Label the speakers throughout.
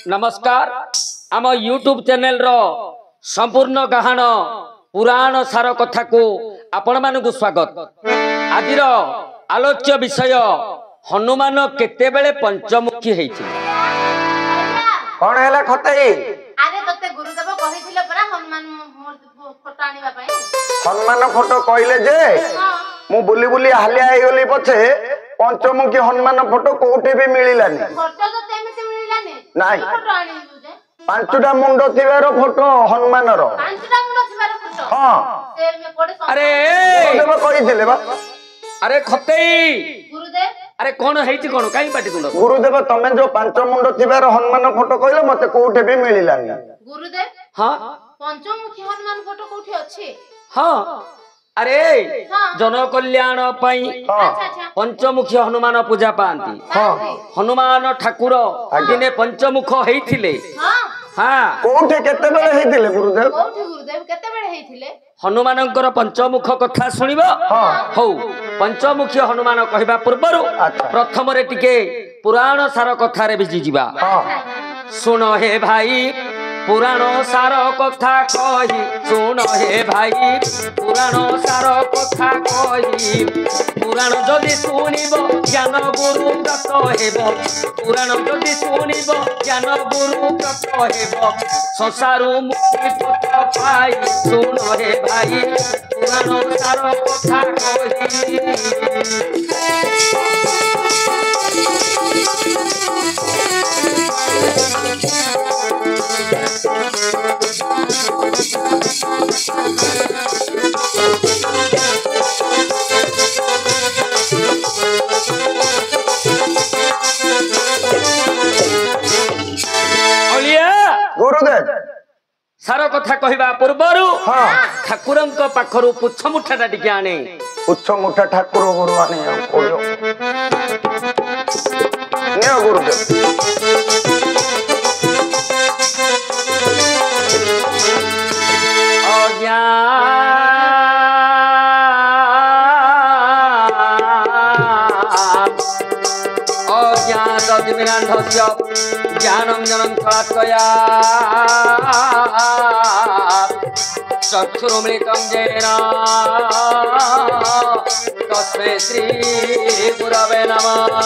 Speaker 1: नमस्कार आम YouTube channel रो संपूर्ण गहन पुराण सार कथा को आपण मानकु स्वागत। आज आलोच्य विषय हनुमान केतेबेले पंचमुखी हेछि।
Speaker 2: कौन हैला खतई
Speaker 3: अरे तते गुरुदेव कहिथिले परा हनुमान फोटो आनिबा पई।
Speaker 2: हनुमान फोटो कहले जे मु बुली बुली हालिया आइ गली पछे पंचमुखी हनुमान फोटो कोठे भी मिलिलानी।
Speaker 3: फोटो तो तेमिति मिलिलानी
Speaker 2: नाही
Speaker 3: फोटो आनिबु जे
Speaker 2: पांचटा मुंडो थिबार फोटो हनुमान रो
Speaker 3: पांचटा मुंडो थिबार फोटो
Speaker 2: हां
Speaker 3: से में कोडे
Speaker 1: अरे
Speaker 2: गुरुदेव कहिथिले बा।
Speaker 1: अरे खतई
Speaker 3: गुरुदेव
Speaker 1: अरे कौन हेछि कोन काई पाटी तुंड
Speaker 2: गुरुदेव तमे जो पांच मुंडो थिबार हनुमान फोटो कहले मते कोठे भी मिलिलानी।
Speaker 3: गुरुदेव
Speaker 1: हां
Speaker 3: पंचमुखी हनुमान फोटो कोठी अछि?
Speaker 1: हां अरे
Speaker 3: हाँ।
Speaker 1: जन कल्याण पई
Speaker 2: हां
Speaker 3: अच्छा अच्छा
Speaker 1: पंचमुखी हनुमान पूजा पांती।
Speaker 2: हां
Speaker 1: हनुमान ठाकुर दिने पंचमुख हेइथिले।
Speaker 3: हां
Speaker 1: हाँ
Speaker 2: कोठे केते बेले हेतिले गुरुदेव?
Speaker 3: कोठी गुरुदेव केते बेले हेइथिले?
Speaker 1: हनुमानंकर पंचमुख कथा सुनिब।
Speaker 2: हाँ।
Speaker 1: हौ पंचमुखी हनुमान कहबा पूर्वरु
Speaker 2: अच्छा।
Speaker 1: प्रथम रे टिके पुराण सार कथा रे बिजी जिबा।
Speaker 2: हां
Speaker 1: सुन हे भाई पुराण सार कथा कही सुन हे भाई पुराण सार कथा कही पुराण जदि सुनिब ज्ञान गुरु प्राप्त हेब पुराण जदि सुनिब ज्ञान गुरु प्राप्त हेब संसारु मुक्ति पथ पाई सुन हे भाई पुराण सार कथा कही।
Speaker 2: गुरुदेव
Speaker 1: सार कथा कहवा पूर्वरु
Speaker 2: हाँ
Speaker 1: ठाकुरंक पाखरु पुछ मुठाटा टिके आने।
Speaker 2: उच्च मुठा ठाकुर गुरु आने कोयो ने गुरुदेव
Speaker 1: ज्ञानम जनम कया चक्षुरुमृतं येन तस्मै श्री गुरवे नमः।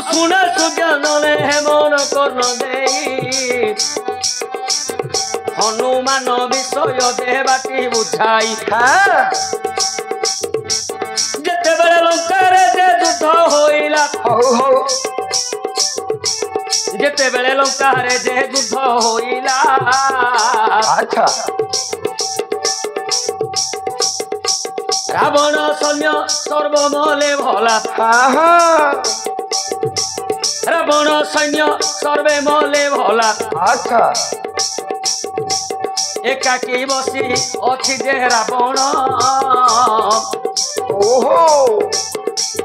Speaker 1: सुना सुज्ञान ने मन कर्ण दे हनुमान विषय देवाटी बुझाई जेते बेले लंकारे जे युद्ध होइला जेते बेले लंकारे जे युद्ध होइला
Speaker 2: अच्छा
Speaker 1: रावण सैन्य सर्वमले भला रावण सैन्य सर्वे मले भला
Speaker 2: अच्छा
Speaker 1: एकाकी बसी अच्छी जे रावण
Speaker 2: ओहो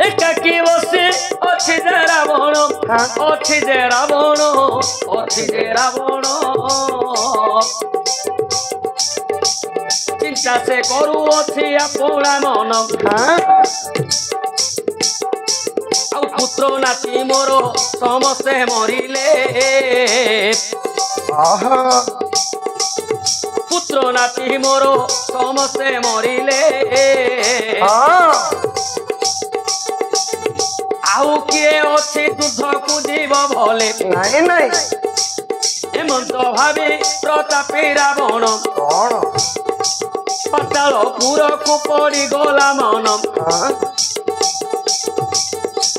Speaker 1: एकाकी बसी अच्छी जे रावण अच्छी जे रावण अच्छी जे रावण चिंता से करू अच्छी अपना मन पुत्र नाती मोर समस्ते मरिले पुत्र नाती मोर समस्ते मरिले आउ किए अच्छी युद्ध को जीव भले
Speaker 2: नहीं नहीं
Speaker 1: हेमंत भावी प्रतापी रावण
Speaker 2: कौन
Speaker 1: पाताल पुर को पड़ी गला मन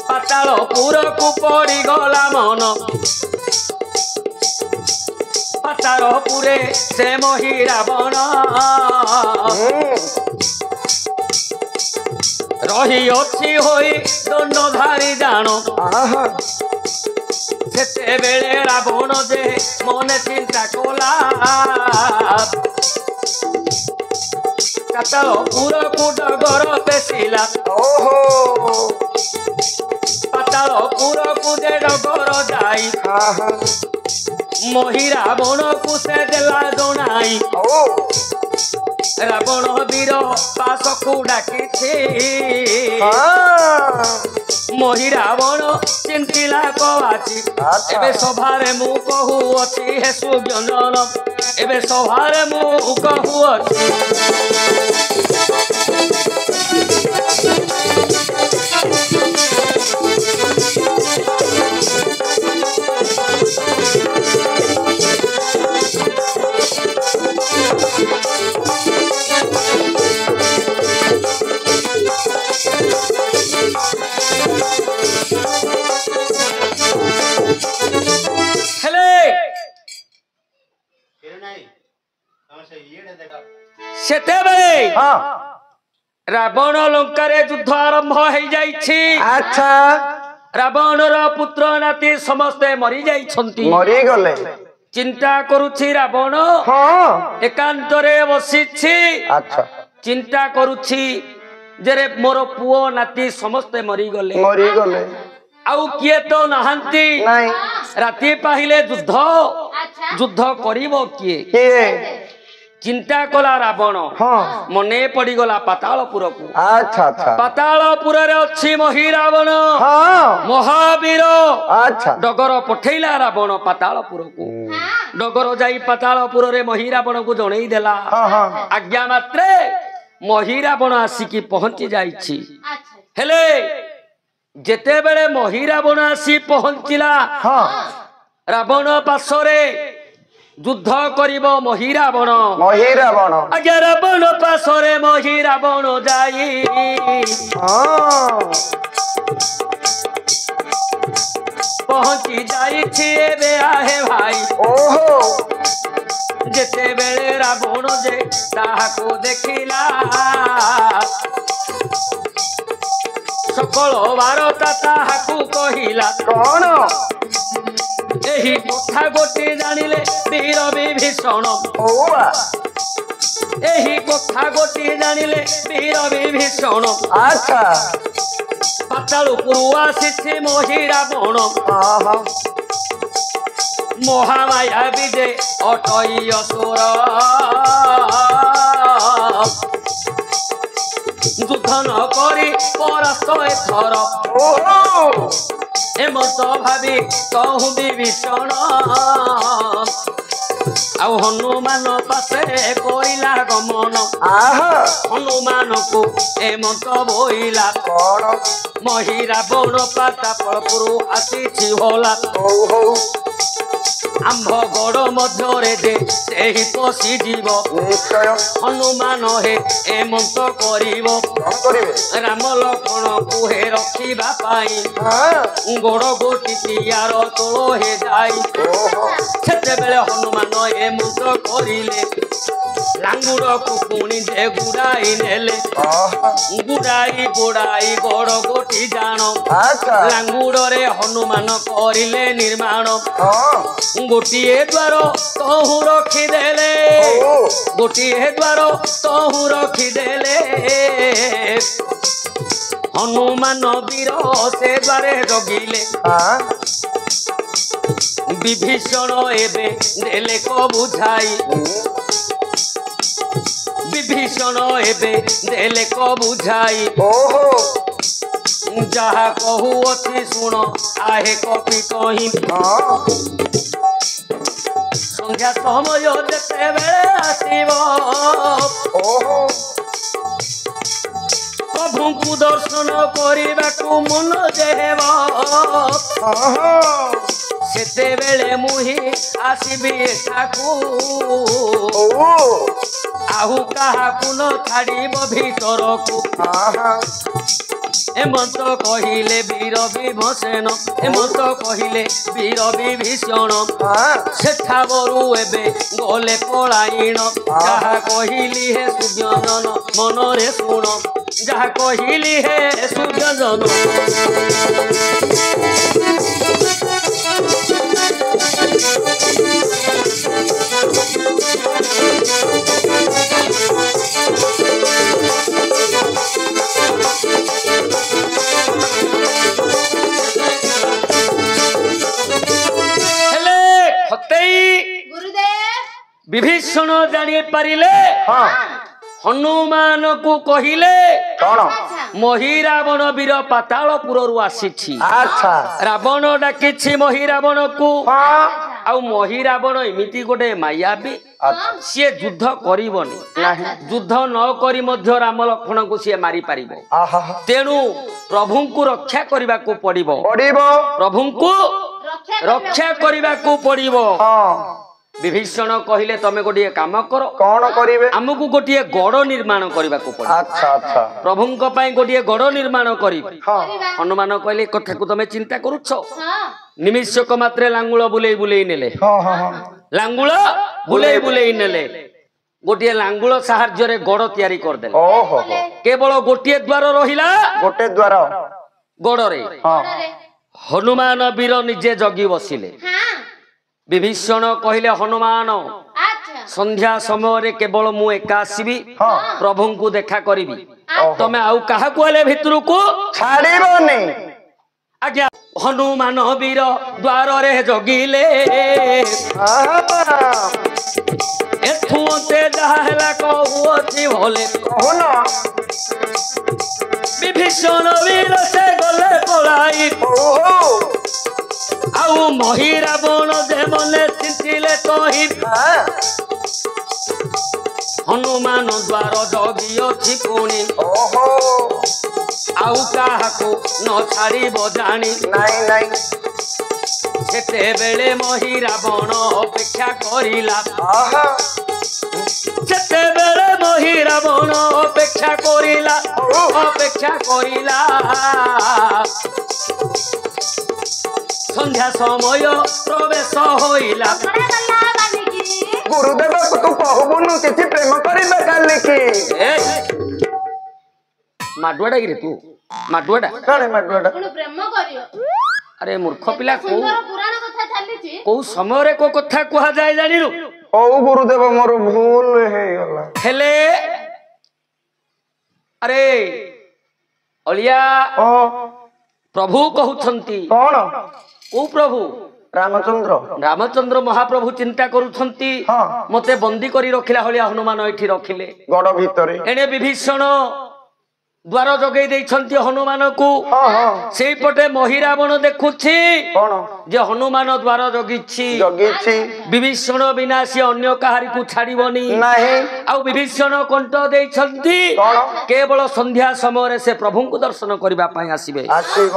Speaker 1: पाताल पुर को पड़ी गला मन पाताल पुरे से मही रावण रही अच्छी होई दंडधारी जान सेते बेले रावण जे मन चिंता कला ପାତାଳପୁରକୁ ଡଗର ପେଶିଲା
Speaker 2: ଓହୋ
Speaker 1: ପାତାଳପୁରକୁ ଯେ ଡଗର ଯାଇ
Speaker 2: ହଁ ହଁ
Speaker 1: ମହି ରାବଣକୁ ସେ ଦେଲା ଜଣାଇ
Speaker 2: ଓ
Speaker 1: ରାବଣ ବୀର ପାଶକୁ ଡାକିଛି
Speaker 2: ହଁ
Speaker 1: ମହି ରାବଣ ଚିନ୍ତିଲା କବାଛି
Speaker 2: ଆଚ୍ଛା।
Speaker 1: ଏବେ ସଭାରେ ମୁଁ କହୁଅଛି ହେ ସୁଜ୍ଞାନ ଏବେ ସଭାରେ ମୁଁ କହୁଅଛି ସେତେବେଳେ
Speaker 2: ହଁ
Speaker 1: ରାବଣ ଲଙ୍କାରେ ଯୁଦ୍ଧ ଆରମ୍ଭ ହେଇଯାଇଛି
Speaker 2: ଆଚ୍ଛା
Speaker 1: ରାବଣର ପୁତ୍ର ନାତି ସମସ୍ତେ ମରିଯାଇଛନ୍ତି
Speaker 2: ମରିଗଲେ
Speaker 1: ଚିନ୍ତା କରୁଛି ରାବଣ
Speaker 2: ହଁ
Speaker 1: ଏକାନ୍ତରେ ବସିଛି
Speaker 2: ଆଚ୍ଛା
Speaker 1: ଚିନ୍ତା କରୁଛି ଯେ ରେ ମୋର ପୁଅ ନାତି ସମସ୍ତେ ମରିଗଲେ
Speaker 2: ମରିଗଲେ
Speaker 1: ଆଉ କିଏ ତ ନାହାନ୍ତି
Speaker 2: ନାଇଁ
Speaker 1: ରାତି ପାହିଲେ ଯୁଦ୍ଧ
Speaker 3: ଆଚ୍ଛା
Speaker 1: ଯୁଦ୍ଧ କରିବ କିଏ
Speaker 2: କିଏ
Speaker 1: ଚିନ୍ତା କଲା ରାବଣ
Speaker 2: ହଁ
Speaker 1: ମନେ ପଡିଗଲା ପାତାଳପୁରକୁ
Speaker 2: ଆଚ୍ଛା ଆଚ୍ଛା
Speaker 1: ପାତାଳପୁରରେ ଅଛି ମହି ରାବଣ
Speaker 2: ହଁ
Speaker 1: ମହାବୀର
Speaker 2: ଆଚ୍ଛା
Speaker 1: ଡଗର ପଠେଇଲା ରାବଣ ପାତାଳପୁରକୁ ଡଗର ଯାଇ ପାତାଳପୁରରେ ମହି ରାବଣକୁ ଜଣେଇ ଦେଲା
Speaker 2: ହଁ ହଁ
Speaker 1: ଆଜ୍ଞା ମାତ୍ରେ ମହି ରାବଣ ଆସିକି ପହଞ୍ଚି ଯାଇଛି
Speaker 3: ଆଚ୍ଛା
Speaker 1: ହେଲେ ଯେତେବେଳେ ମହି ରାବଣ ଆସି ପହଞ୍ଚିଲା
Speaker 2: ହଁ
Speaker 1: ରାବଣ ପାର୍ଶ୍ୱରେ ଯୁଦ୍ଧ କରିବ ମହି ରାବଣ
Speaker 2: ମହି ରାବଣ
Speaker 1: ଆଜ୍ଞା ରାବଣ ପାର୍ଶ୍ୱରେ ମହି ରାବଣ ଯାଇ
Speaker 2: ହଁ
Speaker 1: ପହଞ୍ଚି ଯାଇଛି ଏବେ ଆହେ ଭାଇ
Speaker 2: ଓହୋ
Speaker 1: ଯେତେବେଳେ ରାବଣ ଯେ ତାହାକୁ ଦେଖିଲା ସକଳ ବାରତା ତାହାକୁ କହିଲା
Speaker 2: କଣ
Speaker 1: ଏହି କଥା ଗୋଟି ଜାଣିଲେ ବୀର ବିଭୀଷଣ
Speaker 2: ଓଆ
Speaker 1: ଏହି କଥା ଗୋଟି ଜାଣିଲେ ବୀର ବିଭୀଷଣ
Speaker 2: ଆଚ୍ଛା
Speaker 1: ପାତାଳପୁରୁ ଆସିଛି ମହି ରାବଣ
Speaker 2: ହଁ ହଁ
Speaker 1: ମହାମାୟା ବିଜେ ଅଟଇ ଅସୁର ଯୁଦ୍ଧ ନ କରି ପରାସ୍ତ ଏଥର
Speaker 2: ଓହୋ
Speaker 1: ଏମନ୍ତ ଭାବି କହୁ ବିଭୀଷଣ ଆଉ ହନୁମାନ ପାଶେ କରିଲା ଗମନ
Speaker 2: ଆହା
Speaker 1: ହନୁମାନଙ୍କୁ ଏମନ୍ତ ବୋଇଲା
Speaker 2: କଣ
Speaker 1: ମହି ରାବଣ ପାତାଳପୁରୁ ଆସିଛି होला
Speaker 2: ହଉ ହଉ
Speaker 1: ଆମ୍ଭ ଗଡ଼ ମଧ୍ୟରେ ଯେ ସେହି ପଶିଯିବ
Speaker 2: ନିଶ୍ଚୟ
Speaker 1: ହନୁମାନ ହେ ଏମନ୍ତ କରିବ
Speaker 2: କଣ କରିବେ
Speaker 1: ରାମ ଲକ୍ଷ୍ମଣକୁ ହେ ରଖିବା ପାଇଁ
Speaker 2: ହଁ
Speaker 1: ଗୋଡ଼ ଗୋଟି ତିଆର ତୋଳ ହେ ଯାଇ
Speaker 2: ଓହୋ
Speaker 1: ସେତେବେଳେ ହନୁମାନ ଏମନ୍ତ କରିଲେ ଲାଙ୍ଗୁଡ଼କୁ ପୁଣି ଯେ ଗୁଡ଼ାଇ ନେଲେ
Speaker 2: ଆହା
Speaker 1: ଗୁଡ଼ାଇ ଗୋଡ଼ାଇ ଗୋଡ଼ ଗୋଟି ଜାଣ
Speaker 2: ଆଚ୍ଛା
Speaker 1: ଲାଙ୍ଗୁଡ଼ରେ ହନୁମାନ କରିଲେ ନିର୍ମାଣ
Speaker 2: ହଁ
Speaker 1: ଗୋଟିଏ ଦ୍ୱାର ତହୁ ରଖିଦେଲେ
Speaker 2: ଓ
Speaker 1: ଗୋଟିଏ ଦ୍ୱାର ତହୁ ରଖିଦେଲେ ହନୁମାନ ବୀର ସେ ଦ୍ୱାରେ ଜଗିଲେ
Speaker 2: ହଁ
Speaker 1: ବିଭୀଷଣ ଏବେ ଦେଲେ କ ବୁଝାଇ ବିଭୀଷଣ ଏବେ ଦେଲେ କ ବୁଝାଇ
Speaker 2: ଓହୋ
Speaker 1: ଯାହା କହୁଅଛି ଶୁଣ ଆହେ କପି କହି
Speaker 2: ହଁ
Speaker 1: ସନ୍ଧ୍ୟା ସମୟ ଯେତେବେଳେ ଆସିବ
Speaker 2: ଓହୋ
Speaker 1: ପ୍ରଭୁଙ୍କୁ ଦର୍ଶନ କରିବାକୁ ମନ ଯେହେବ
Speaker 2: ହଁ ହଁ
Speaker 1: ସେତେବେଳେ ମୁହିଁ ଆସିବି ଏଠାକୁ
Speaker 2: ଓ
Speaker 1: ଆଉ କାହାକୁ ନ ଛାଡ଼ିବ ଭିତରକୁ
Speaker 2: ଆହା
Speaker 1: ଏମନ୍ତ କହିଲେ ବୀର ବିଭୀଷଣ ଏମନ୍ତ କହିଲେ ବୀର ବିଭୀଷଣ
Speaker 2: ହଁ
Speaker 1: ସେଠାବରୁ ଏବେ ଗଲେ ପଳାଇଣ ଯାହା କହିଲି ହେ ସୁଜ୍ଞାନ ମନରେ ଶୁଣ ଯାହା କହିଲି ହେ ସୁଜ୍ଞାନ ବିଭୀଷଣ ଜାଣି ପାରିଲେ
Speaker 2: ହଁ
Speaker 1: ହନୁମାନଙ୍କୁ କହିଲେ
Speaker 2: କଣ
Speaker 1: ମହିରାବଣ ବୀର ପାତାଳପୁରରୁ ଆସିଛି।
Speaker 2: ଆଚ୍ଛା
Speaker 1: ରାବଣ ଡାକିଛି ମହିରାବଣକୁ।
Speaker 2: ହଁ
Speaker 1: ଆଉ ମହିରାବଣ ଏମିତି ଗୋଟେ ମାୟାବୀ,
Speaker 2: ଆଚ୍ଛା
Speaker 1: ସିଏ ଯୁଦ୍ଧ କରିବନି।
Speaker 2: ନାହିଁ
Speaker 1: ଯୁଦ୍ଧ ନ କରି ମଧ୍ୟ ରାମ ଲକ୍ଷ୍ମଣଙ୍କୁ ସିଏ ମାରିପାରିବ।
Speaker 2: ଆହା
Speaker 1: ତେଣୁ ପ୍ରଭୁଙ୍କୁ ରକ୍ଷା କରିବାକୁ ପଡିବ।
Speaker 2: ପଡିବ
Speaker 1: ପ୍ରଭୁଙ୍କୁ ରକ୍ଷା କରିବାକୁ ପଡିବ।
Speaker 2: ହଁ
Speaker 1: ବିଭୀଷଣ କହିଲେ ତମେ ଗୋଟିଏ କାମ କର,
Speaker 2: କଣ କରିବେ
Speaker 1: ଆମକୁ ଗୋଟିଏ ଗଡ଼ ନିର୍ମାଣ କରିବାକୁ ପଡିବ।
Speaker 2: ଆଚ୍ଛା ଆଚ୍ଛା
Speaker 1: ପ୍ରଭୁଙ୍କ ପାଇଁ ଗୋଟିଏ ଗଡ଼ ନିର୍ମାଣ କରିବେ।
Speaker 2: ହଁ
Speaker 1: ହନୁମାନ କହିଲେ କଥାକୁ ତମେ ଚିନ୍ତା କରୁଛ? ନିମିଷକ ମାତ୍ରେ ଲାଙ୍ଗୁଳ ବୁଲେଇ ବୁଲେଇ ନେଲେ।
Speaker 2: ହଁ ହଁ ହଁ
Speaker 1: ଲାଙ୍ଗୁଳ ବୁଲେଇ ବୁଲେଇ ନେଲେ। ଗୋଟିଏ ଲାଙ୍ଗୁଳ ସାହାଯ୍ୟରେ ଗଡ଼ ତିଆରି କରିଦେଲେ।
Speaker 2: ଓହୋ
Speaker 1: କେବଳ ଗୋଟିଏ ଦ୍ୱାର ରହିଲା
Speaker 2: ଗୋଟେ ଦ୍ୱାର
Speaker 1: ଗଡ଼ରେ।
Speaker 2: ହଁ
Speaker 1: ହନୁମାନ ବୀର ନିଜେ ଜଗି ବସିଲେ। ବିଭୀଷଣ କହିଲେ ହନୁମାନ ସନ୍ଧ୍ୟା ସମୟରେ କେବଳ ମୁଁ ଏକା ଆସିବି,
Speaker 2: ହଁ
Speaker 1: ପ୍ରଭୁଙ୍କୁ ଦେଖା କରିବି।
Speaker 2: ଓହୋ।
Speaker 1: ତମେ ଆଉ କାହାକୁ ହେଲେ ଭିତରକୁ
Speaker 2: ଛାଡିବନି
Speaker 1: ଆଜ୍ଞା। ହନୁମାନ ବୀର ଦ୍ୱାରରେ ଜଗିଲେ।
Speaker 2: ଆହା,
Speaker 1: ଏଠୁ ମତେ ଯାହା ହେଲା କହୁଅଛି ଭଲେ।
Speaker 2: କହୁନ
Speaker 1: ବିଭୀଷଣ ବୀର ସେ ଗଲେ ପଳାଇ।
Speaker 2: ଓହୋ
Speaker 1: ଆଉ ମହିରାବଣ ଯେ ମନେ ଚିନ୍ତିଲେ କହି
Speaker 2: ହଁ
Speaker 1: ହନୁମାନ ଦ୍ୱାର ଜଗି ଅଛି ପୁଣି।
Speaker 2: ଓହୋ
Speaker 1: ଆଉ କାହାକୁ ନ ଛାଡ଼ିବ ଜାଣି।
Speaker 2: ନାଇଁ ନାଇଁ
Speaker 1: ସେତେବେଳେ ମହିରାବଣ ଅପେକ୍ଷା କରିଲା।
Speaker 2: ଆହା
Speaker 1: ସେତେବେଳେ ମହିରାବଣ ଅପେକ୍ଷା କରିଲା।
Speaker 2: ଓହୋ।
Speaker 1: ଅପେକ୍ଷା କରିଲା। ସନ୍ଧ୍ୟା ସମୟ ପ୍ରବେଶ ହୋଇଲା।
Speaker 2: ଗୁରୁଦେବ ତୁ କହୁବୁନୁ କିଛି ପ୍ରେମ କରିବା କାଲିକି
Speaker 1: ମାଡୁଆଟା କିରେ ତୁ? ମାଡୁଆଟା
Speaker 2: କଣ ମାଡୁଆଟା
Speaker 3: ପ୍ରେମ କରିବ।
Speaker 1: ଆରେ ମୂର୍ଖ ପିଲା,
Speaker 3: ସୁନ୍ଦର ପୁରାଣ କଥା ଚାଲିଛି।
Speaker 1: କୋଉ ସମୟରେ କୋଉ କଥା କୁହାଯାଏ ଜାଣିନୁ?
Speaker 2: ହଉ ଗୁରୁଦେବ ମୋର ଭୁଲ ହେଇଗଲା
Speaker 1: ହେଲେ ଆରେ ଅଳିଆ
Speaker 2: ଓ
Speaker 1: ପ୍ରଭୁ କହୁଛନ୍ତି।
Speaker 2: କଣ
Speaker 1: କୋଉ ପ୍ରଭୁ?
Speaker 2: ରାମଚନ୍ଦ୍ର
Speaker 1: ରାମଚନ୍ଦ୍ର ମହାପ୍ରଭୁ ଚିନ୍ତା କରୁଛନ୍ତି
Speaker 2: ହଁ
Speaker 1: ମତେ ବନ୍ଦୀ କରି ରଖିଲା ଭଳିଆ ହନୁମାନ ଏଠି ରଖିଲେ।
Speaker 2: ଗଡ ଭିତରେ
Speaker 1: ଏଣେ ବିଭୀଷଣ ଦ୍ୱାର ଯୋଗେଇ ଦେଇଛନ୍ତି ହନୁମାନଙ୍କୁ।
Speaker 2: ହଁ ହଁ
Speaker 1: ସେଇପଟେ ମହିରାବଣ ଦେଖୁଛି
Speaker 2: କଣ
Speaker 1: ଯେ ହନୁମାନ ଦ୍ୱାର ଜଗିଛି।
Speaker 2: ଜଗିଛି
Speaker 1: ବିଭୀଷଣ ବିନା ସିଏ ଅନ୍ୟ କାହାରିକୁ ଛାଡିବନି।
Speaker 2: ନାହିଁ
Speaker 1: ଆଉ ବିଭୀଷଣ କଣ୍ଟ ଦେଇଛନ୍ତି
Speaker 2: କଣ
Speaker 1: କେବଳ ସନ୍ଧ୍ୟା ସମୟରେ ସେ ପ୍ରଭୁଙ୍କୁ ଦର୍ଶନ କରିବା ପାଇଁ ଆସିବେ।
Speaker 2: ଆସିବ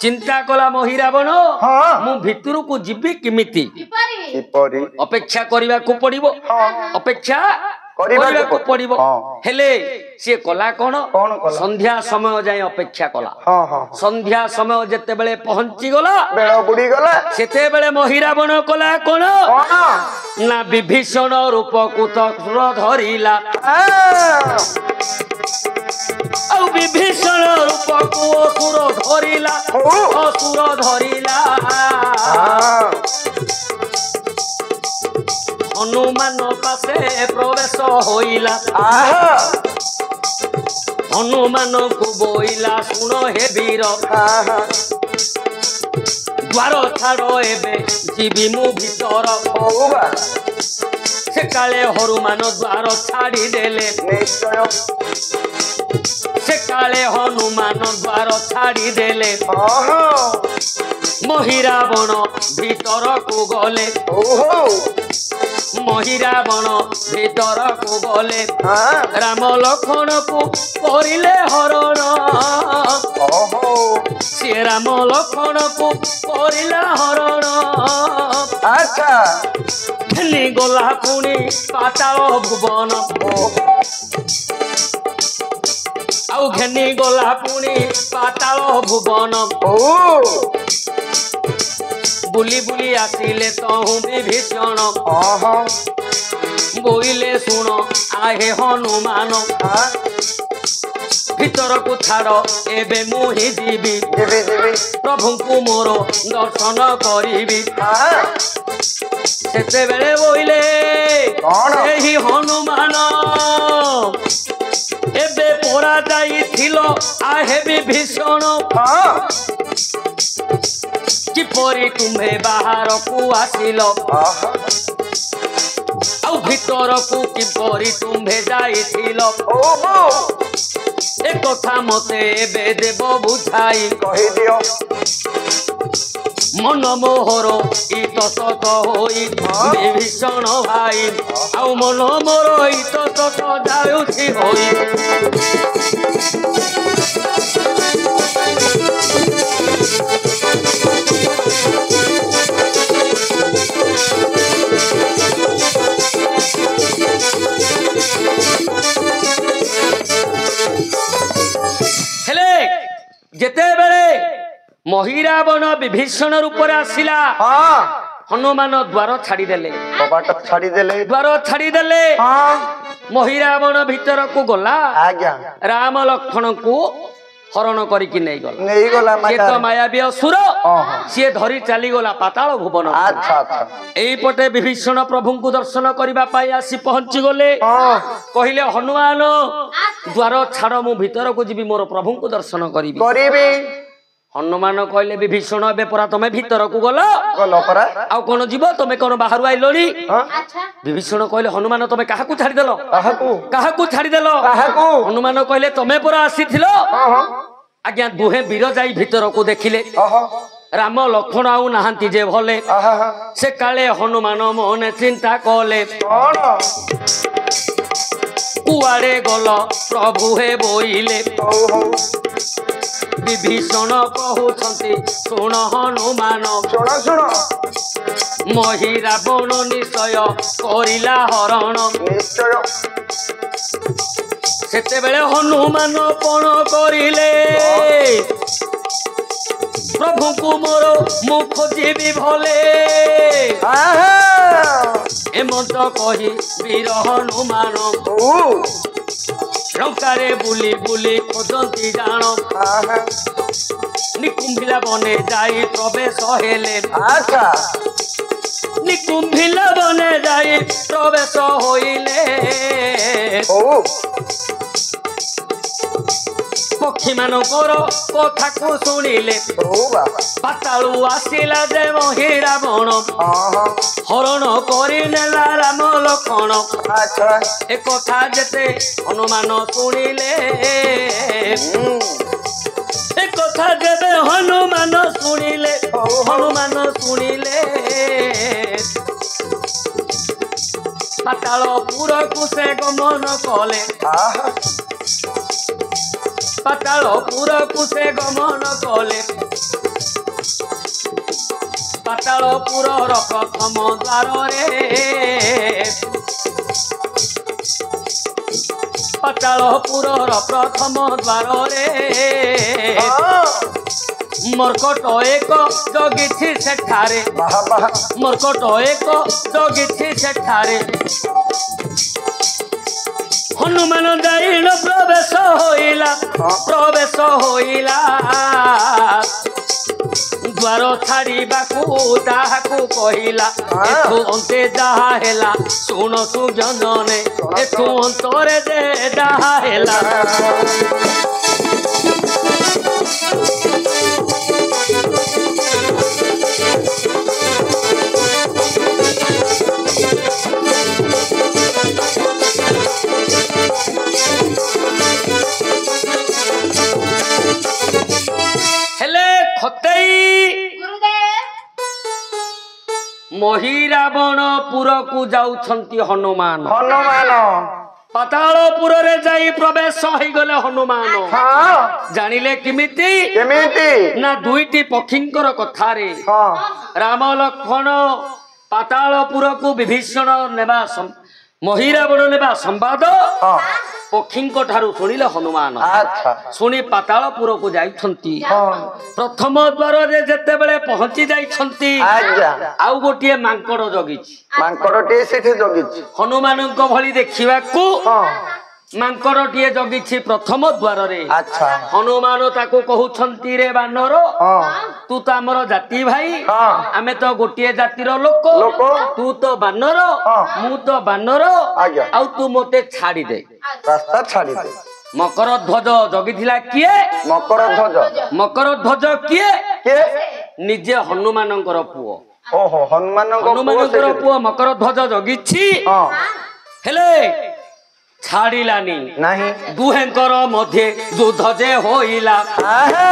Speaker 1: ଚିନ୍ତା କଲା ମହିରାବଣ,
Speaker 2: ହଁ
Speaker 1: ମୁଁ ଭିତରକୁ ଯିବି କେମିତି?
Speaker 2: କିପରି
Speaker 1: ଅପେକ୍ଷା କରିବାକୁ ପଡିବ।
Speaker 2: ହଁ
Speaker 1: ଅପେକ୍ଷା
Speaker 2: କରିବାକୁ
Speaker 1: କରିବାକୁ ପଡିବ।
Speaker 2: ହଁ।
Speaker 1: ହେଲେ ସିଏ କଲା କଣ?
Speaker 2: କଣ କଲା?
Speaker 1: ସନ୍ଧ୍ୟା ସମୟ ଯାଏ ଅପେକ୍ଷା କଲା।
Speaker 2: ହଁ ହଁ
Speaker 1: ସନ୍ଧ୍ୟା ସମୟ ଯେତେବେଳେ ପହଞ୍ଚିଗଲା
Speaker 2: ବେଳ ବୁଡିଗଲା
Speaker 1: ସେତେବେଳେ ମହିରାବଣ କଲା କଣ
Speaker 2: କଣ
Speaker 1: ନା ବିଭୀଷଣ ରୂପକୁ ତକ୍ର ଧରିଲା। ଆଉ ବିଭୀଷଣ ରୂପକୁ ଅସୁର ଧରିଲା। ଅସୁର ଧରିଲା। ହନୁମାନ ପାଶେ ପ୍ରବେଶ ହୋଇଲା। ହନୁମାନଙ୍କୁ ବୋଇଲା ଶୁଣ ହେ ବୀର, ଦ୍ୱାର ଛାଡ଼ ଏବେ ଯିବି ମୁଁ ଭିତର। ସେ କାଳେ ହନୁମାନ ଦ୍ୱାର ଛାଡ଼ିଦେଲେ।
Speaker 2: ନିଶ୍ଚୟ
Speaker 1: ସେ କାଳେ ହନୁମାନ ଦ୍ୱାର ଛାଡ଼ିଦେଲେ। ମହିରାବଣ ଭିତରକୁ ଗଲେ। ମହିରାବଣ ଭିତରକୁ ଗଲେ। ରାମ ଲକ୍ଷ୍ମଣକୁ କରିଲେ ହରଣ। ସେ ରାମ ଲକ୍ଷ୍ମଣକୁ କରିଲା ହରଣ।
Speaker 2: ଆଚ୍ଛା
Speaker 1: ଘେନି ଗଲା ପୁଣି ପାତାଳ ଭୁବନ। ଆଉ ଘେନି ଗଲା ପୁଣି ପାତାଳ ଭୁବନ। ବୁଲି ବୁଲି ଆସିଲେ ତହୁଁ ବିଭୀଷଣ। ବୋଇଲେ ଶୁଣ ଆହେ ହନୁମାନ, ଭିତରକୁ ଛାଡ଼ ଏବେ ମୁଁ ହିଁ ଯିବି। ପ୍ରଭୁଙ୍କୁ ମୋର ଦର୍ଶନ କରିବି। ସେତେବେଳେ ବୋଇଲେ ସେହି ହନୁମାନ, ଏବେ ପରା ଯାଇଥିଲ ଆହେ ବିଭୀଷଣ। କିପରି ତୁମ୍ଭେ ବାହାରକୁ ଆସିଲ? ଆଉ ଭିତରକୁ କିପରି ତୁମ୍ଭେ ଯାଇଥିଲ
Speaker 2: ଓ ବୋଉ
Speaker 1: ଏ କଥା ମତେ ଏବେ ଦେବ ବୁଝାଇ
Speaker 2: କହିଦିଅ
Speaker 1: ମନ ମୋହର ଇତସତ ହୋଇ ବିଭୀଷଣ ଭାଇ ଆଉ ମନ ମୋର ଇତସତ ଯାଉଛି ହୋଇ ହେଲେ ଯେତେବେଳେ ମହିରାବଣ ବିଭୀଷଣ ରୂପରେ ଆସିଲା
Speaker 2: ହଁ
Speaker 1: ହନୁମାନ ଦ୍ୱାର ଛାଡିଦେଲେ
Speaker 2: କବାଟ ଛାଡିଦେଲେ
Speaker 1: ଦ୍ୱାର ଛାଡିଦେଲେ
Speaker 2: ହଁ
Speaker 1: ମହିରାବଣ ଭିତରକୁ ଗଲା
Speaker 2: ଆଜ୍ଞା
Speaker 1: ରାମ ଲକ୍ଷ୍ମଣଙ୍କୁ ହରଣ କରିକି ନେଇଗଲା
Speaker 2: ନେଇଗଲା
Speaker 1: ସିଏ ତ ମାୟାବୀ ଅସୁର
Speaker 2: ହଁ।
Speaker 1: ସିଏ ଧରି ଚାଲିଗଲା ପାତାଳ ଭୁବନ
Speaker 2: ଆଚ୍ଛା ଆଚ୍ଛା
Speaker 1: ଏଇପଟେ ବିଭୀଷଣ ପ୍ରଭୁଙ୍କୁ ଦର୍ଶନ କରିବା ପାଇଁ ଆସି ପହଞ୍ଚି ଗଲେ
Speaker 2: ହଁ
Speaker 1: କହିଲେ ହନୁମାନ ଦ୍ୱାର ଛାଡ ମୁଁ ଭିତରକୁ ଯିବି ମୋର ପ୍ରଭୁଙ୍କୁ ଦର୍ଶନ କରିବି
Speaker 2: କରିବି
Speaker 1: ହନୁମାନ କହିଲେ ବିଭୀଷଣ ଏବେ ପରା ତମେ ଭିତରକୁ ଗଲ
Speaker 2: ଗଲ ପରା
Speaker 1: ଆଉ କଣ ଯିବ ତମେ କଣ ବାହାରୁ ଆଇଲଣି
Speaker 2: ହଁ
Speaker 3: ଆଚ୍ଛା
Speaker 1: ବିଭୀଷଣ କହିଲେ ହନୁମାନ ତମେ କାହାକୁ ଛାଡିଦେଲ
Speaker 2: କାହାକୁ
Speaker 1: କାହାକୁ ଛାଡିଦେଲ
Speaker 2: କାହାକୁ
Speaker 1: ହନୁମାନ କହିଲେ ତମେ ପରା ଆସିଥିଲ
Speaker 2: ହଁ ହଁ
Speaker 1: ଆଜ୍ଞା ଦୁହେଁ ବୀର ଯାଇ ଭିତରକୁ ଦେଖିଲେ
Speaker 2: ଓହୋ
Speaker 1: ରାମ ଲକ୍ଷ୍ମଣ ଆଉ ନାହାନ୍ତି ଯେ ଭଲେ
Speaker 2: ଆହା ହା
Speaker 1: ସେ କାଳେ ହନୁମାନ ମନେ ଚିନ୍ତା କଲେ
Speaker 2: କଣ
Speaker 1: କୁଆଡେ ଗଲ ପ୍ରଭୁ ହେ ବୋଇଲେ
Speaker 2: ହଉ ହଉ
Speaker 1: ବିଭୀଷଣ କହୁଛନ୍ତି ଶୁଣ ହନୁମାନ
Speaker 2: ଶୁଣ ଶୁଣ
Speaker 1: ମହିରାବଣ ନିଶ୍ଚୟ କରିଲା ହରଣ
Speaker 2: ନିଶ୍ଚୟ
Speaker 1: ସେତେବେଳେ ହନୁମାନ କଣ କରିଲେ ପ୍ରଭୁଙ୍କୁ ମୋର ମୁଁ ଖୋଜିବି ଭଲେ
Speaker 2: ଆହା
Speaker 1: ଏମନ୍ତ କହି ବୀର ହନୁମାନ
Speaker 2: ଓ
Speaker 1: ଲଙ୍କାରେ ବୁଲି ବୁଲି ଖୋଜନ୍ତି ଜାଣ
Speaker 2: ଆହା
Speaker 1: ନିକୁମ୍ଭିଲା ବନେ ଯାଇ ପ୍ରବେଶ ହେଲେ
Speaker 2: ଆଚ୍ଛା
Speaker 1: ନିକୁମ୍ଭିଲା ବନେ ଯାଇ ପ୍ରବେଶ ହୋଇଲେ
Speaker 2: ହଉ
Speaker 1: ପକ୍ଷୀ ମାନଙ୍କର କଥାକୁ ଶୁଣିଲେ
Speaker 2: ହଉ ବାବା
Speaker 1: ପାତାଳୁ ଆସିଲା ଯେ ମହିରାବଣ
Speaker 2: ହଁ ହଁ
Speaker 1: ହରଣ କରିନେଲା ରାମ ଲକ୍ଷ୍ମଣ
Speaker 2: ଆଚ୍ଛା
Speaker 1: ଏ କଥା ଯେତେ ହନୁମାନ ଶୁଣିଲେ ଏ କଥା ଯେବେ ହନୁମାନ ଶୁଣିଲେ ହନୁମାନ ଶୁଣିଲେ ପାତାଳପୁରକୁ ସେ ଗମନ କଲେ
Speaker 2: ଆହା
Speaker 1: ପାତାଳପୁରକୁ ସେ ଗମନ କଲେ ପାତାଳପୁରର ପ୍ରଥମ ଦ୍ୱାରରେ ପାତାଳପୁରର ପ୍ରଥମ ଦ୍ୱାରରେ
Speaker 2: ହଁ
Speaker 1: ମର୍କଟ ଏକ ଜଗିଛି ସେଠାରେ
Speaker 2: ବାହା ବାହା
Speaker 1: ମର୍କଟ ଏକ ଜଗିଛି ସେଠାରେ ହନୁମାନ ଯାଇଣ ପ୍ରବେଶ ହୋଇଲା ଦ୍ୱାର ଛାଡ଼ିବାକୁ ତାହାକୁ କହିଲା ଏଠୁ ଅନ୍ତେ ଯାହା ହେଲା ଶୁଣ ସୁଜନରେ ଏଠୁ ଅନ୍ତରେ ଯେ ଯାହା ହେଲା ହେଲେ ଖତେଇ ମହିରାବଣ ପୁରକୁ ଯାଉଛନ୍ତି ହନୁମାନ
Speaker 2: ହନୁମାନ
Speaker 1: ପାତାଳପୁରରେ ଯାଇ ପ୍ରବେଶ ହେଇଗଲେ ହନୁମାନ
Speaker 2: ହଁ
Speaker 1: ଜାଣିଲେ କେମିତି
Speaker 2: କେମିତି
Speaker 1: ନା ଦୁଇଟି ପକ୍ଷୀଙ୍କର କଥାରେ
Speaker 2: ହଁ
Speaker 1: ରାମ ଲକ୍ଷ୍ମଣ ପାତାଳପୁରକୁ ବିଭୀଷଣ ନେବା ମହିରାବଣ ନେବା ସମ୍ବାଦ
Speaker 2: ହଁ
Speaker 1: ପକ୍ଷୀଙ୍କ ଠାରୁ ଶୁଣିଲେ ହନୁମାନ
Speaker 2: ଆଚ୍ଛା
Speaker 1: ଶୁଣି ପାତାଳପୁରକୁ ଯାଇଛନ୍ତି
Speaker 2: ହଁ
Speaker 1: ପ୍ରଥମ ଦ୍ୱାରରେ ଯେତେବେଳେ ପହଞ୍ଚି ଯାଇଛନ୍ତି
Speaker 2: ଆଜ୍ଞା
Speaker 1: ଆଉ ଗୋଟିଏ ମାଙ୍କଡ ଜଗିଛି
Speaker 2: ମାଙ୍କଡଟିଏ ସେଠି ଜଗିଛି
Speaker 1: ହନୁମାନଙ୍କ ଭଳି ଦେଖିବାକୁ
Speaker 2: ହଁ
Speaker 1: ମାଙ୍କଡଟିଏ ଜଗିଛି ପ୍ରଥମ ଦ୍ୱାରରେ
Speaker 2: ଆଚ୍ଛା
Speaker 1: ହନୁମାନ ତାକୁ କହୁଛନ୍ତି ରେ ବାନର
Speaker 2: ହଁ
Speaker 1: ତୁ ତ ଆମର ଜାତି ଭାଇ
Speaker 2: ହଁ
Speaker 1: ଆମେ ତ ଗୋଟିଏ ଜାତିର ଲୋକ
Speaker 2: ଲୋକ
Speaker 1: ତୁ ତ ବାନର
Speaker 2: ହଁ
Speaker 1: ମୁଁ ତ ବାନର
Speaker 2: ଆଜ୍ଞା
Speaker 1: ଆଉ ତୁ ମତେ ଛାଡ଼ିଦେ
Speaker 2: ରାସ୍ତା ଛାଡ଼ିଦେ
Speaker 1: ମକର ଧ୍ୱଜ ଜଗିଥିଲା କିଏ
Speaker 2: ମକର ଧ୍ୱଜ
Speaker 1: ମକର ଧ୍ୱଜ କିଏ
Speaker 2: କିଏ
Speaker 1: ନିଜେ ହନୁମାନଙ୍କର ପୁଅ
Speaker 2: ଓହୋ ହନୁମାନଙ୍କ ପୁଅ
Speaker 1: ହନୁମାନଙ୍କର
Speaker 2: ସେଠି।
Speaker 1: ପୁଅ ମକର ଧ୍ୱଜ ଜଗିଛି
Speaker 2: ହଁ
Speaker 1: ହେଲେ ଛାଡ଼ିଲାନି
Speaker 2: ନାହିଁ
Speaker 1: ଦୁହେଙ୍କର ମଧ୍ୟରେ ଯୁଦ୍ଧ ଯେ ହୋଇଲା
Speaker 2: ଆହା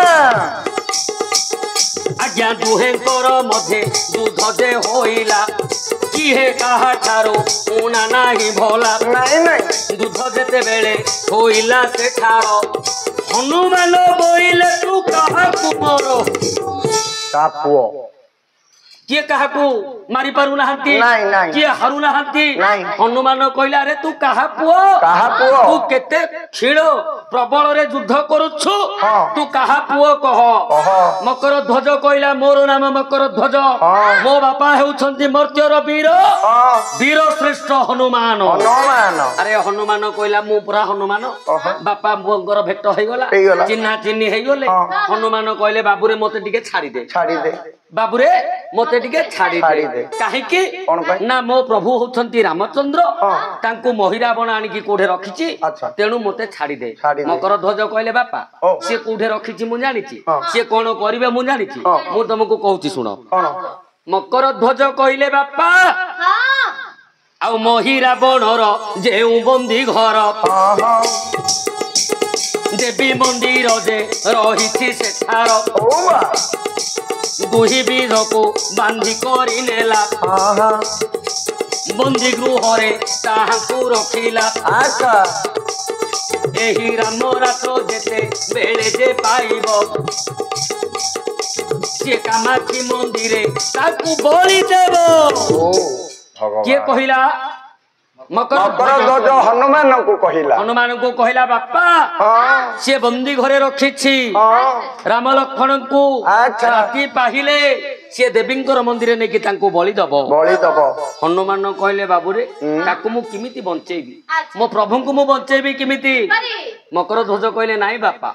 Speaker 1: ଆଜ୍ଞା ଦୁହେଙ୍କର ମଧ୍ୟରେ ଯୁଦ୍ଧ ଯେ ହୋଇଲା କିଏ କାହାଠାରୁ ଉଣା ନାହିଁ ଭଲା
Speaker 2: ନାଇଁ ନାଇଁ
Speaker 1: ଯୁଦ୍ଧ ଯେତେବେଳେ ହୋଇଲା ସେଠାର ହନୁମାନ ବୋଇଲେ ତୁ କାହାକୁ ମର
Speaker 2: କା ପୁଅ
Speaker 1: କିଏ କାହାକୁ ମାରି ପାରୁନାହାନ୍ତି
Speaker 2: ନାଇଁ, ନାଇଁ।
Speaker 1: କିଏ ହାରୁନାହାନ୍ତି
Speaker 2: ନାଇଁ।
Speaker 1: ହନୁମାନ କହିଲା ଆରେ ତୁ କାହା ପୁଅ
Speaker 2: କାହା ପୁଅ?
Speaker 1: ତୁ କେତେ କ୍ଷୀଣ ପ୍ରବଳରେ ଯୁଦ୍ଧ କରୁଛୁ
Speaker 2: ହଁ।
Speaker 1: ତୁ କାହା ପୁଅ କହ
Speaker 2: କହ।
Speaker 1: ମକର ଧ୍ୱଜ କହିଲା ମୋର ନାମ ମକର ଧ୍ୱଜ
Speaker 2: ହଁ।
Speaker 1: ମୋ ବାପା ହେଉଛନ୍ତି ମର୍ତ୍ତ୍ୟର ବୀର
Speaker 2: ହଁ
Speaker 1: ବୀର ଶ୍ରେଷ୍ଠ ହନୁମାନ
Speaker 2: ହନୁମାନ
Speaker 1: ଆରେ ହନୁମାନ କହିଲା ମୁଁ ପୁରା ହନୁମାନ
Speaker 2: ଓହୋ।
Speaker 1: ବାପା ପୁଅଙ୍କର ଭେଟ ହେଇଗଲା
Speaker 2: ହେଇଗଲା।
Speaker 1: ଚିହ୍ନା ଚିହ୍ନି ହେଇଗଲେ
Speaker 2: ହଁ।
Speaker 1: ହନୁମାନ କହିଲେ ବାବୁରେ ମତେ ଟିକେ ଛାଡ଼ିଦେ
Speaker 2: ଛାଡ଼ିଦେ
Speaker 1: ବାବୁରେ ମତେ ଟିକେ ଛାଡ଼ିଦେ
Speaker 2: ଛାଡ଼ିଦେ।
Speaker 1: କାହିଁକି
Speaker 2: କଣ ପାଇଁ?
Speaker 1: ନା ମୋ ପ୍ରଭୁ ହଉଛନ୍ତି ରାମଚନ୍ଦ୍ର
Speaker 2: ହଁ।
Speaker 1: ତାଙ୍କୁ ମହିରାବଣ ଆଣିକି କୋଉଠି ରଖିଛି
Speaker 2: ଆଚ୍ଛା।
Speaker 1: ତେଣୁ ମତେ ଛାଡ଼ିଦେ
Speaker 2: ଛାଡ଼ିଦେ।
Speaker 1: ମକର ଧ୍ୱଜ କହିଲେ ବାପା
Speaker 2: ଓ।
Speaker 1: ସିଏ କୋଉଠି ରଖିଛି ମୁଁ ଜାଣିଛି
Speaker 2: ହଁ।
Speaker 1: ସିଏ କଣ କରିବେ ମୁଁ ଜାଣିଛି
Speaker 2: ହଁ।
Speaker 1: ମୁଁ ତମକୁ କହୁଛି ଶୁଣ
Speaker 2: କଣ
Speaker 1: ମକର ଧ୍ୱଜ କହିଲେ ବାପା
Speaker 3: ହଁ
Speaker 1: ଆଉ ମହିରାବଣର ଯେଉଁ ବନ୍ଦୀ ଘର
Speaker 2: ହଁ ହଁ
Speaker 1: ଦେବୀ ମନ୍ଦିର ଯେ ରହିଛି ସେଠାର
Speaker 2: ହଉ ବା
Speaker 1: ଦୁହି ବିଧକୁ ବାନ୍ଧି କରି ନେଲା
Speaker 2: ହଁ ହଁ
Speaker 1: ବନ୍ଦୀ ଗୃହରେ ତାହାଙ୍କୁ ରଖିଲା
Speaker 2: ଆଚ୍ଛା
Speaker 1: ଏହି ରାମ ରାତ୍ର ଯେତେ ବେଳେ ଯେ ପାଇବ ସିଏ କାମାକ୍ଷୀ ମନ୍ଦିରେ ତାକୁ ବଳି ଦେବ
Speaker 2: ଓ
Speaker 1: କିଏ
Speaker 2: ଭଗବାନ
Speaker 1: କହିଲା ମକର
Speaker 2: ମକର ଧ୍ୱଜ ହନୁମାନଙ୍କୁ କହିଲା
Speaker 1: ହନୁମାନଙ୍କୁ କହିଲା ବାପା
Speaker 2: ହଁ
Speaker 1: ସିଏ ବନ୍ଦୀ ଘରେ ରଖିଛି
Speaker 2: ହଁ
Speaker 1: ରାମ ଲକ୍ଷ୍ମଣଙ୍କୁ
Speaker 2: ଆଚ୍ଛା।
Speaker 1: ରାତି ପାହିଲେ ସିଏ ଦେବୀଙ୍କର ମନ୍ଦିରରେ ନେଇକି ତାଙ୍କୁ ବଳି ଦବ
Speaker 2: ବଳି ଦବ
Speaker 1: ହନୁମାନ କହିଲେ ବାବୁରେ ତାକୁ ମୁଁ କେମିତି ବଞ୍ଚେଇବି ମୋ ପ୍ରଭୁଙ୍କୁ ମୁଁ ବଞ୍ଚେଇବି କେମିତି ମକର ଧ୍ୱଜ କହିଲେ ନାଇଁ ବାପା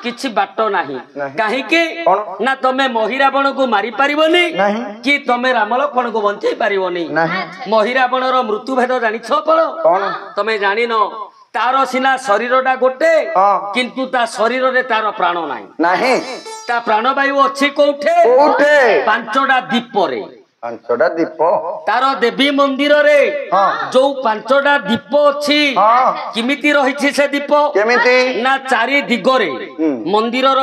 Speaker 1: କିଛି ବାଟ ନାହିଁ
Speaker 2: ନାହିଁ।
Speaker 1: କାହିଁକି
Speaker 2: କଣ?
Speaker 1: ନା ତମେ ମହିରାବଣକୁ ମାରି ପାରିବନି
Speaker 2: ନାହିଁ।
Speaker 1: କି ତମେ ରାମ ଲକ୍ଷ୍ମଣଙ୍କୁ ବଞ୍ଚେଇ ପାରିବନି
Speaker 2: ନାହିଁ।
Speaker 1: ମହିରାବଣର ମୃତ୍ୟୁ ଭେଦ ଜାଣିଛ ଆପଣ
Speaker 2: କଣ
Speaker 1: ତମେ ଜାଣିନ ତାର ସିନା ଶରୀରଟା ଗୋଟେ
Speaker 2: ହଁ।
Speaker 1: କିନ୍ତୁ ତା ଶରୀରରେ ତାର ପ୍ରାଣ ନାହିଁ
Speaker 2: ନାହିଁ
Speaker 1: ତା ପ୍ରାଣବାୟୁ ଅଛି କୋଉଠି
Speaker 2: କୋଉଠେ
Speaker 1: 5ଟା ଦୀପରେ
Speaker 2: 5ଟା ଦୀପ
Speaker 1: ତାର ଦେବୀ ମନ୍ଦିରରେ
Speaker 2: ହଁ।
Speaker 1: ଯୋଉ 5ଟା ଦୀପ ଅଛି
Speaker 2: ହଁ।
Speaker 1: କେମିତି ରହିଛି ସେ ଦୀପ
Speaker 2: କେମିତି
Speaker 1: ନା ଚାରି ଦିଗରେ ମନ୍ଦିରର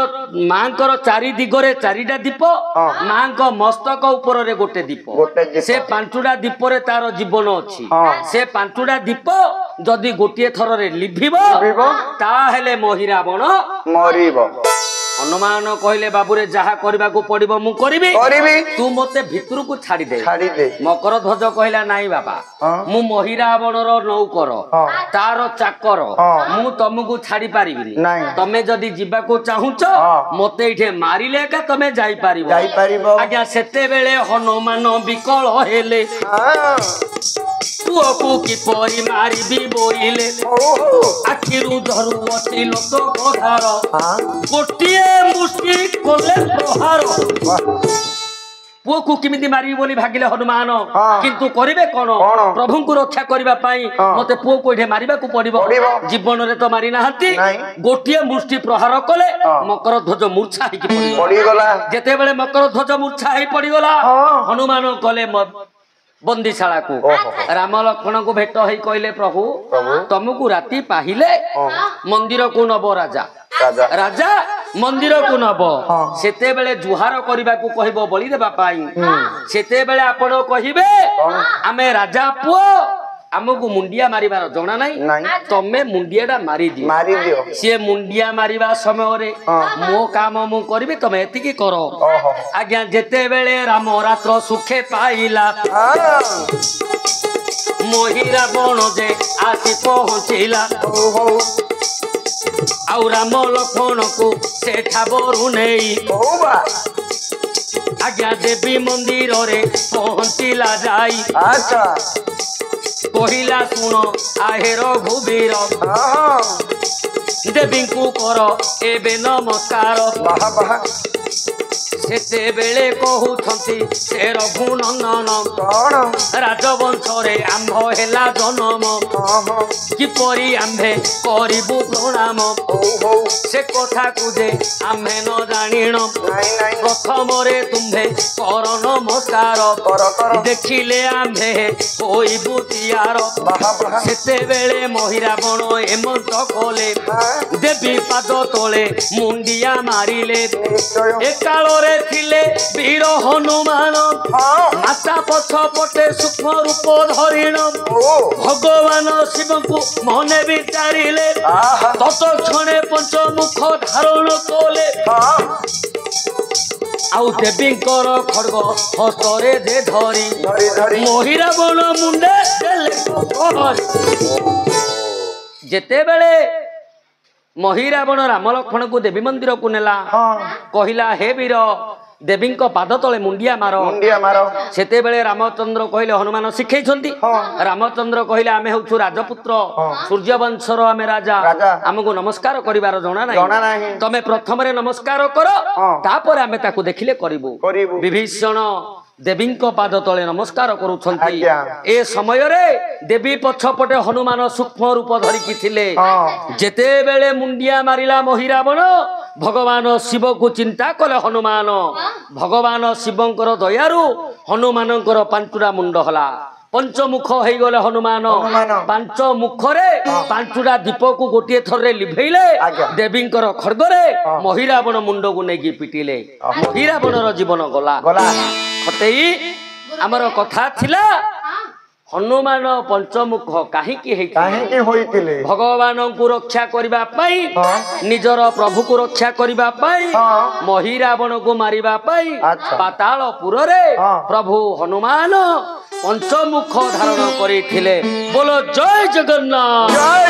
Speaker 1: ମାଙ୍କର ଚାରି ଦିଗରେ 4ଟା ଦୀପ
Speaker 2: ହଁ।
Speaker 1: ମାଙ୍କ ମସ୍ତକ ଉପରରେ ଗୋଟେ ଦୀପ
Speaker 2: ଗୋଟେ ଦୀପ।
Speaker 1: ସେ 5ଟା ଦୀପରେ ତାର ଜୀବନ ଅଛି
Speaker 2: ହଁ।
Speaker 1: ସେ 5ଟା ଦୀପ ଯଦି ଗୋଟିଏ ଥରରେ ଲିଭିବ
Speaker 2: ଲିଭିବ।
Speaker 1: ତାହେଲେ ମହିରାବଣ
Speaker 2: ମରିବ
Speaker 1: ହନୁମାନ କହିଲେ ବାବୁରେ ଯାହା କରିବାକୁ ପଡିବ ମୁଁ କରିବି
Speaker 2: କରିବି
Speaker 1: ତୁ ମତେ ଭିତରକୁ ଛାଡ଼ିଦେ
Speaker 2: ଛାଡ଼ିଦେ
Speaker 1: ମକର ଧ୍ୱଜ କହିଲା ନାଇଁ ବାବା
Speaker 2: ହଁ।
Speaker 1: ମୁଁ ମହିରାବଣର ନୌକର
Speaker 2: ହଁ।
Speaker 1: ତାର ଚାକର
Speaker 2: ହଁ।
Speaker 1: ମୁଁ ତମକୁ ଛାଡି ପାରିବିନି
Speaker 2: ନାଇଁ।
Speaker 1: ତମେ ଯଦି ଯିବାକୁ ଚାହୁଁଛ
Speaker 2: ହଁ।
Speaker 1: ମତେ ଏଇଠି ମାରିଲେ ଏକା ତମେ ଯାଇପାରିବ
Speaker 2: ଯାଇପାରିବ
Speaker 1: ଆଜ୍ଞା ସେତେବେଳେ ହନୁମାନ ବିକଳ ହେଲେ
Speaker 2: ହଁ
Speaker 1: ପୁଅକୁ କିପରି ମାରିବି ବୋଇଲେ
Speaker 2: ହଉ ହଉ
Speaker 1: ଆଖିରୁ ଝରୁଅଛି ଲୋକ ଧାର
Speaker 2: ହଁ
Speaker 1: ଗୋଟିଏ ମୁଷ୍ଟି କଲେ ପ୍ରହାର
Speaker 2: ବାଃ।
Speaker 1: ପୁଅକୁ କେମିତି ମାରିବି ବୋଲି ଭାଗିଲେ ହନୁମାନ
Speaker 2: ହଁ।
Speaker 1: କିନ୍ତୁ କରିବେ କଣ
Speaker 2: କଣ?
Speaker 1: ପ୍ରଭୁଙ୍କୁ ରକ୍ଷା କରିବା ପାଇଁ
Speaker 2: ହଁ।
Speaker 1: ମତେ ପୁଅକୁ ଏଠି ମାରିବାକୁ ପଡିବ
Speaker 2: ପଡିବ।
Speaker 1: ଜୀବନରେ ତ ମାରି ନାହାନ୍ତି
Speaker 2: ନାଇଁ।
Speaker 1: ଗୋଟିଏ ମୁଷ୍ଟି ପ୍ରହାର କଲେ
Speaker 2: ହଁ।
Speaker 1: ମକର ଧ୍ୱଜ ମୂର୍ଚ୍ଛା ହେଇକି ପଡିଗଲା
Speaker 2: ପଡିଗଲା
Speaker 1: ଯେତେବେଳେ ମକର ଧ୍ୱଜ ମୂର୍ଚ୍ଛା ହେଇ ପଡିଗଲା
Speaker 2: ହଁ।
Speaker 1: ହନୁମାନ ଗଲେ ବନ୍ଦୀଶାଳାକୁ
Speaker 2: ଓହୋ।
Speaker 1: ରାମ ଲକ୍ଷ୍ମଣଙ୍କୁ ଭେଟ ହେଇ କହିଲେ ପ୍ରଭୁ
Speaker 2: ପ୍ରଭୁ।
Speaker 1: ତମକୁ ରାତି ପାହିଲେ
Speaker 2: ହଁ।
Speaker 1: ମନ୍ଦିରକୁ ନବ ରାଜା
Speaker 2: ରାଜା
Speaker 1: ରାଜା ମନ୍ଦିରକୁ ନବ
Speaker 2: ହଁ।
Speaker 1: ସେତେବେଳେ ଜୁହାର କରିବାକୁ କହିବ ବଳି ଦେବା ପାଇଁ ସେତେବେଳେ ଆପଣ କହିବେ
Speaker 2: କଣ?
Speaker 1: ଆମେ ରାଜା ପୁଅ ଆମକୁ ମୁଣ୍ଡିଆ ମାରିବାର ଜଣା ନାହିଁ
Speaker 2: ନାଇଁ
Speaker 1: ତମେ ମୁଣ୍ଡିଆ ଟା ମାରିଦିଅ
Speaker 2: ମାରିଦିଅ
Speaker 1: ସିଏ ମୁଣ୍ଡିଆ ମାରିବା ସମୟରେ
Speaker 2: ହଁ।
Speaker 1: ମୋ କାମ ମୁଁ କରିବି ତମେ ଏତିକି କର
Speaker 2: ଓହୋ।
Speaker 1: ଆଜ୍ଞା ଯେତେବେଳେ ରାମ ରାତ୍ର ସୁଖେ ପାଇଲା
Speaker 2: ହଁ
Speaker 1: ମହିରାବଣ ଯେ ଆସି ପହଞ୍ଚିଲା
Speaker 2: ହଉ ହଉ
Speaker 1: ଆଉ ରାମ ଲକ୍ଷ୍ମଣକୁ ସେଠାବରୁ ନେଇ
Speaker 2: ହଉ ବା
Speaker 1: ଆଜ୍ଞା ଦେବୀ ମନ୍ଦିରରେ ପହଞ୍ଚିଲା ଯାଇ
Speaker 2: ଆଚ୍ଛା
Speaker 1: କହିଲା ଶୁଣ ଆହେ ରଘୁବୀର
Speaker 2: ହଁ
Speaker 1: ଦେବୀଙ୍କୁ କର ଏବେ ନମସ୍କାର
Speaker 2: ବାହା ବାହା
Speaker 1: ସେ ସେତେବେଳେ କହୁଛନ୍ତି ସେ ରଘୁନନ୍ଦନ
Speaker 2: କଣ
Speaker 1: ରାଜବଂଶରେ ଆମ୍ଭ ହେଲା ଜନମ କିପରି ଆମ୍ଭେ କରିବୁ ପ୍ରଣାମ
Speaker 2: ହଉ ହଉ
Speaker 1: ସେ କଥାକୁ ଯେ ଆମ୍ଭେ ନ ଜାଣିଣ
Speaker 2: ନାଇଁ ନାଇଁ
Speaker 1: ପ୍ରଥମରେ ତୁମ୍ଭେ କର ନମସ୍କାର
Speaker 2: କର
Speaker 1: ଦେଖିଲେ ଆମ୍ଭେ ହୋଇବୁ ତିଆର
Speaker 2: ବାହା ବାହା
Speaker 1: ସେତେବେଳେ ମହିରାବଣ ଏମନ୍ତ କଲେ ଦେବୀ ପାଦ ତଳେ ମୁଣ୍ଡିଆ ମାରିଲେ
Speaker 2: ନିଶ୍ଚୟ
Speaker 1: ଏ କାଳରେ ଥିଲେ ବୀର ହନୁମାନ
Speaker 2: ହଁ
Speaker 1: ମାତା ପଛ ପଟେ ସୂକ୍ଷ୍ମ ରୂପ ଧରିଣ
Speaker 2: ଓ
Speaker 1: ଭଗବାନ ଶିବଙ୍କୁ ମନେ ବିଚାରିଲେ
Speaker 2: ଆହା
Speaker 1: ତତ କ୍ଷଣେ ପଞ୍ଚମୁଖ ଧାରଣ କଲେ
Speaker 2: ହଁ
Speaker 1: ଆଉ ଦେବୀଙ୍କର ଖଡ୍ଗ ହସ୍ତରେ ଯେ ଧରି
Speaker 2: ଧରି ଧରି
Speaker 1: ମହିରାବଣ ମୁଣ୍ଡେ ଦେଲେ ପ୍ରହରୀ। ଯେତେବେଳେ ମହିରାବଣ ରାମ ଲକ୍ଷ୍ମଣଙ୍କୁ ଦେବୀ ମନ୍ଦିରକୁ ନେଲା
Speaker 2: ହଁ
Speaker 1: କହିଲା ହେ ବୀର ଦେବୀଙ୍କ ପାଦ ତଳେ ମୁଣ୍ଡିଆ ମାର
Speaker 2: ମୁଣ୍ଡିଆ ମାର
Speaker 1: ସେତେବେଳେ ରାମଚନ୍ଦ୍ର କହିଲେ ହନୁମାନ ଶିଖେଇଛନ୍ତି ରାମଚନ୍ଦ୍ର କହିଲେ ଆମେ ହଉଛୁ ରାଜପୁତ୍ର ସୂର୍ଯ୍ୟବଂଶର ଆମେ ରାଜା
Speaker 2: ରାଜା।
Speaker 1: ଆମକୁ ନମସ୍କାର କରିବାର ଜଣା
Speaker 2: ଜଣା
Speaker 1: ନାହିଁ
Speaker 2: ନାହିଁ
Speaker 1: ତମେ ପ୍ରଥମରେ ନମସ୍କାର କର
Speaker 2: ହଁ।
Speaker 1: ତାପରେ ଆମେ ତାକୁ ଦେଖିଲେ କରିବୁ
Speaker 2: କରିବୁ
Speaker 1: ବିଭୀଷଣ ଦେବୀଙ୍କ ପାଦ ତଳେ ନମସ୍କାର କରୁଛନ୍ତି
Speaker 2: ଆଜ୍ଞା।
Speaker 1: ଏ ସମୟରେ ଦେବୀ ପଛପଟେ ହନୁମାନ ସୂକ୍ଷ୍ମ ରୂପ ଧରିକି ଥିଲେ
Speaker 2: ହଁ
Speaker 1: ଯେତେବେଳେ ମୁଣ୍ଡିଆ ମାରିଲା ମହିରାବଣ ଭଗବାନ ଶିବକୁ ଚିନ୍ତା କଲେ ହନୁମାନ ଭଗବାନ ଶିବଙ୍କର ଦୟାରୁ ହନୁମାନଙ୍କର ପାଞ୍ଚୁଟା ମୁଣ୍ଡ ହେଲା ପଞ୍ଚମୁଖ ହେଇଗଲେ ହନୁମାନ
Speaker 2: ହନୁମାନ।
Speaker 1: ପାଞ୍ଚ ମୁଖରେ ପାଞ୍ଚୁଟା ଦୀପକୁ ଗୋଟିଏ ଥରରେ ଲିଭେଇଲେ
Speaker 2: ଆଜ୍ଞା।
Speaker 1: ଦେବୀଙ୍କର ଖଡ୍ଗରେ ମହିରାବଣ ମୁଣ୍ଡକୁ ନେଇକି ପିଟିଲେ ମହିରାବଣର ଜୀବନ ଗଲା
Speaker 2: ଗଲା
Speaker 1: ଖତେଇ ଆମର କଥା ଥିଲା ହନୁମାନ ପଞ୍ଚମୁଖ କାହିଁକି ହେଇଥିଲା
Speaker 2: କାହିଁକି ହୋଇଥିଲେ
Speaker 1: ଭଗବାନଙ୍କୁ ରକ୍ଷା କରିବା ପାଇଁ
Speaker 2: ହଁ
Speaker 1: ନିଜର ପ୍ରଭୁକୁ ରକ୍ଷା କରିବା ପାଇଁ
Speaker 2: ହଁ
Speaker 1: ମହିରାବଣକୁ ମାରିବା ପାଇଁ
Speaker 2: ଆଚ୍ଛା।
Speaker 1: ପାତାଳପୁରରେ
Speaker 2: ହଁ।
Speaker 1: ପ୍ରଭୁ ହନୁମାନ ପଞ୍ଚମୁଖ ଧାରଣ କରିଥିଲେ ବୋଲ ଜୟ ଜଗନ୍ନାଥ
Speaker 2: ଜୟ